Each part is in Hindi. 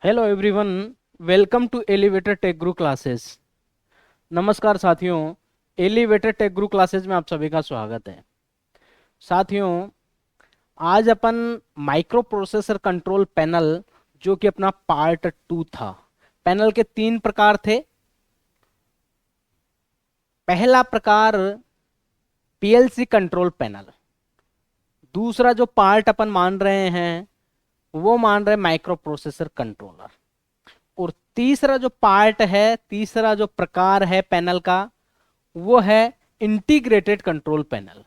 Hello everyone, welcome to Elevator Tech Guru Classes. नमस्कार साथियों, एलिवेटर टेक गुरु क्लासेस में आप सभी का स्वागत है। साथियों, आज अपन माइक्रो प्रोसेसर कंट्रोल पैनल जो कि अपना पार्ट 2 था। पैनल के 3 प्रकार थे। पहला प्रकार पीएलसी कंट्रोल पैनल, दूसरा जो पार्ट अपन मान रहे हैं वो मान रहे माइक्रो प्रोसेसर कंट्रोलर, और तीसरा जो पार्ट है, तीसरा जो प्रकार है पैनल का, वो है इंटीग्रेटेड कंट्रोल पैनल।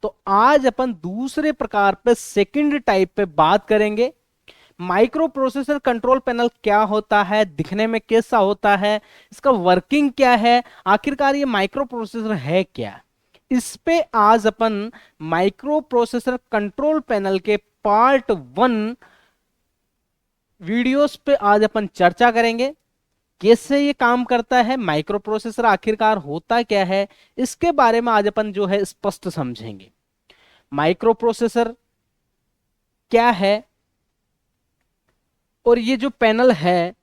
तो आज अपन दूसरे प्रकार पे, सेकंड टाइप पे बात करेंगे। माइक्रो प्रोसेसर कंट्रोल पैनल क्या होता है, दिखने में कैसा होता है, इसका वर्किंग क्या है, आखिरकार ये माइक्रो प्रोसेसर है क्या। इस पे आज अपन माइक्रो प्रोसेसर कंट्रोल पैनल के पार्ट 1 वीडियोस पे आज अपन चर्चा करेंगे। कैसे ये काम करता है, माइक्रो प्रोसेसर आखिरकार होता क्या है, इसके बारे में आज अपन जो है स्पष्ट समझेंगे। माइक्रो प्रोसेसर क्या है, और ये जो पैनल है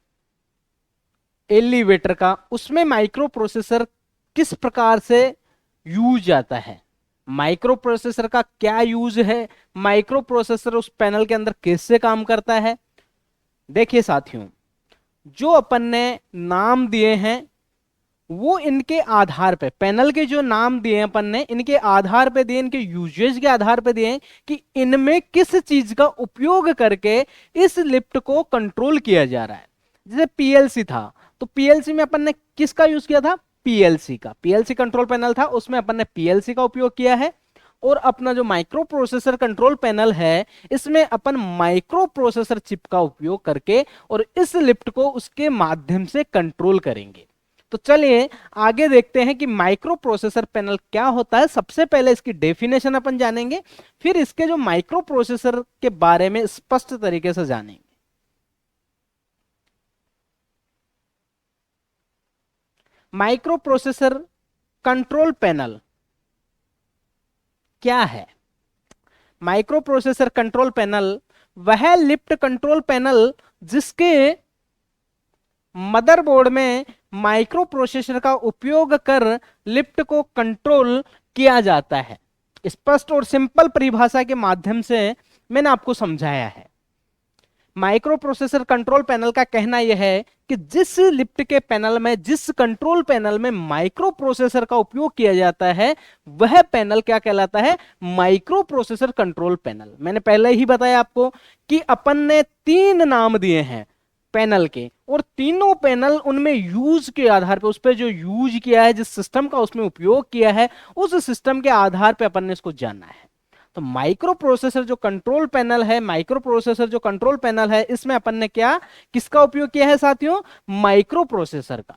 एलिवेटर का, उसमें माइक्रो प्रोसेसर किस प्रकार से यूज आता है, माइक्रो प्रोसेसर का क्या यूज है, माइक्रो प्रोसेसर उस पैनल के अंदर कैसे काम करता है। देखिए साथियों, जो अपन ने नाम दिए हैं वो इनके आधार पे, पैनल के जो नाम दिए हैं अपन ने, इनके आधार पे दिए, इनके यूजेज के आधार पे दिए कि इनमें किस चीज का उपयोग करके इस लिफ्ट को कंट्रोल किया जा रहा है। जैसे पीएलसी था, तो पीएलसी में अपन ने किसका यूज किया था, पीएलसी का। पीएलसी कंट्रोल पैनल था, उसमें अपन ने पीएलसी का उपयोग किया है। और अपना जो माइक्रो प्रोसेसर कंट्रोल पैनल है, इसमें अपन माइक्रो प्रोसेसर चिप का उपयोग करके और इस लिफ्ट को उसके माध्यम से कंट्रोल करेंगे। तो चलिए आगे देखते हैं कि माइक्रो प्रोसेसर पैनल क्या होता है। सबसे पहले इसकी डेफिनेशन अपन जानेंगे, फिर इसके जो माइक्रो प्रोसेसर के बारे में स्पष्ट तरीके से जानेंगे। माइक्रो प्रोसेसर कंट्रोल पैनल क्या है। माइक्रो प्रोसेसर कंट्रोल पैनल वह लिफ्ट कंट्रोल पैनल जिसके मदरबोर्ड में माइक्रो प्रोसेसर का उपयोग कर लिफ्ट को कंट्रोल किया जाता है। स्पष्ट और सिंपल परिभाषा के माध्यम से मैंने आपको समझाया है। माइक्रो प्रोसेसर कंट्रोल पैनल का कहना यह है कि जिस लिफ्ट के पैनल में, जिस कंट्रोल पैनल में माइक्रो प्रोसेसर का उपयोग किया जाता है, वह पैनल क्या कहलाता है, माइक्रो प्रोसेसर कंट्रोल पैनल। मैंने पहले ही बताया आपको कि अपन ने 3 नाम दिए हैं पैनल के, और तीनों पैनल उनमें यूज के आधार पे, उस पर जो यूज किया है, जिस सिस्टम का उसमें उपयोग किया है, उस सिस्टम के आधार पे अपन ने इसको जानना है। तो माइक्रो प्रोसेसर जो कंट्रोल पैनल है, माइक्रो प्रोसेसर जो कंट्रोल पैनल है, इसमें अपन ने क्या, किसका उपयोग किया है साथियों, माइक्रो प्रोसेसर का।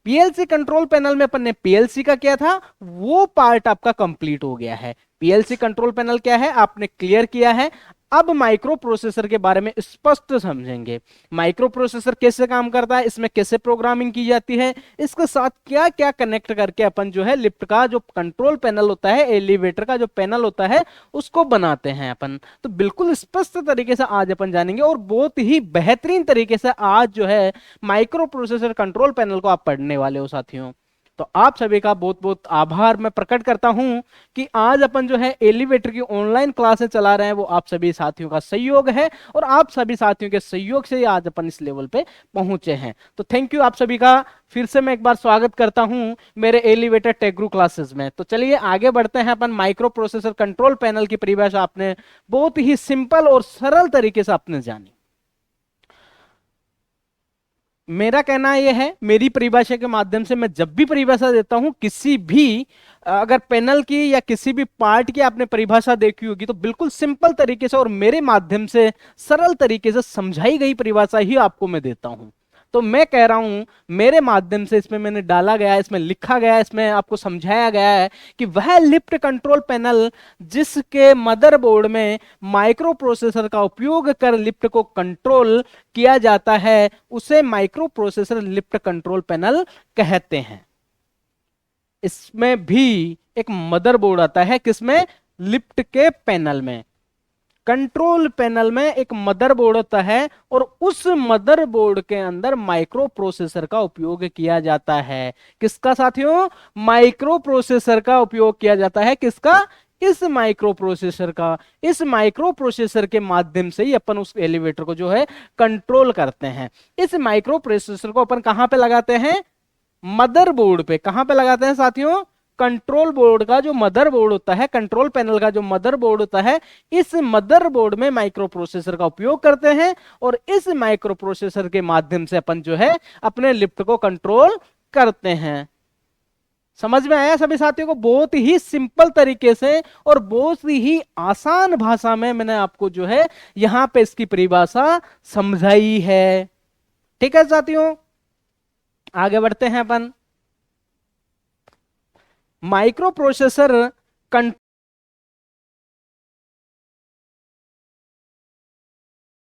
पीएलसी कंट्रोल पैनल में अपन ने पीएलसी का किया था, वो पार्ट आपका कंप्लीट हो गया है। पीएलसी कंट्रोल पैनल क्या है आपने क्लियर किया है। अब माइक्रो प्रोसेसर के बारे में स्पष्ट समझेंगे। माइक्रो प्रोसेसर कैसे काम करता है, इसमें कैसे प्रोग्रामिंग की जाती है, इसके साथ क्या क्या कनेक्ट करके अपन जो है लिफ्ट का जो कंट्रोल पैनल होता है, एलिवेटर का जो पैनल होता है, उसको बनाते हैं अपन। तो बिल्कुल स्पष्ट तरीके से आज अपन जानेंगे, और बहुत ही बेहतरीन तरीके से आज जो है माइक्रो प्रोसेसर कंट्रोल पैनल को आप पढ़ने वाले हो साथियों। तो आप सभी का बहुत बहुत आभार मैं प्रकट करता हूं कि आज अपन जो है एलिवेटर की ऑनलाइन क्लासें चला रहे हैं, वो आप सभी साथियों का सहयोग है, और आप सभी साथियों के सहयोग से आज अपन इस लेवल पे पहुंचे हैं। तो थैंक यू आप सभी का, फिर से मैं एक बार स्वागत करता हूं मेरे एलिवेटर टेक गुरु क्लासेस में। तो चलिए आगे बढ़ते हैं। अपन माइक्रो प्रोसेसर कंट्रोल पैनल की परिभाषा आपने बहुत ही सिंपल और सरल तरीके से आपने जानी। मेरा कहना यह है, मेरी परिभाषा के माध्यम से मैं जब भी परिभाषा देता हूं, किसी भी अगर पैनल की या किसी भी पार्ट की आपने परिभाषा देखी होगी, तो बिल्कुल सिंपल तरीके से और मेरे माध्यम से सरल तरीके से समझाई गई परिभाषा ही आपको मैं देता हूं। तो मैं कह रहा हूं मेरे माध्यम से, इसमें मैंने डाला गया है, इसमें लिखा गया है, इसमें आपको समझाया गया है कि वह लिफ्ट कंट्रोल पैनल जिसके मदरबोर्ड में माइक्रो प्रोसेसर का उपयोग कर लिफ्ट को कंट्रोल किया जाता है, उसे micro processor lift control panel कहते हैं। इसमें भी एक मदरबोर्ड आता है, किसमें, लिफ्ट के पैनल में। कंट्रोल पैनल में एक मदरबोर्ड होता है और उस मदरबोर्ड के अंदर माइक्रो प्रोसेसर का उपयोग किया जाता है। किसका साथियों? माइक्रो प्रोसेसर का उपयोग किया जाता है। किसका? इस माइक्रो प्रोसेसर का। इस माइक्रो प्रोसेसर के माध्यम से ही अपन उस एलिवेटर को जो है कंट्रोल करते हैं। इस माइक्रो प्रोसेसर को अपन कहां पे लगाते हैं? मदरबोर्ड पे। कहां पे लगाते हैं साथियों? कंट्रोल बोर्ड का जो मदरबोर्ड होता है, कंट्रोल पैनल का जो मदरबोर्ड होता है, इस मदरबोर्ड में माइक्रो प्रोसेसर का उपयोग करते हैं और इस माइक्रो प्रोसेसर के माध्यम से अपन जो है अपने लिफ्ट को कंट्रोल करते हैं। समझ में आया सभी साथियों को? बहुत ही सिंपल तरीके से और बहुत ही आसान भाषा में मैंने आपको जो है यहां पे इसकी परिभाषा समझाई है। ठीक है साथियों, आगे बढ़ते हैं अपन। Micro processor